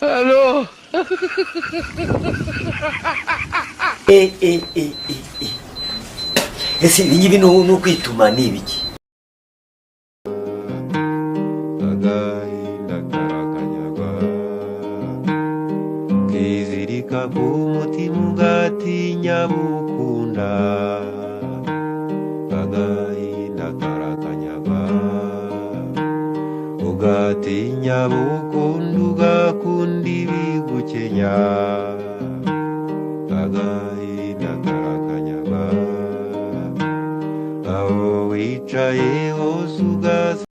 Hello. Ese ibi no kwituma ni ibiki? Agahinda karakanyagwa kizirika ku mutima ugatinya bukunda. Agahinda karakanyagwa ugatinya bukunda ugakunda ibigukenya. Agahinda karakanyagwa aho wicaye hose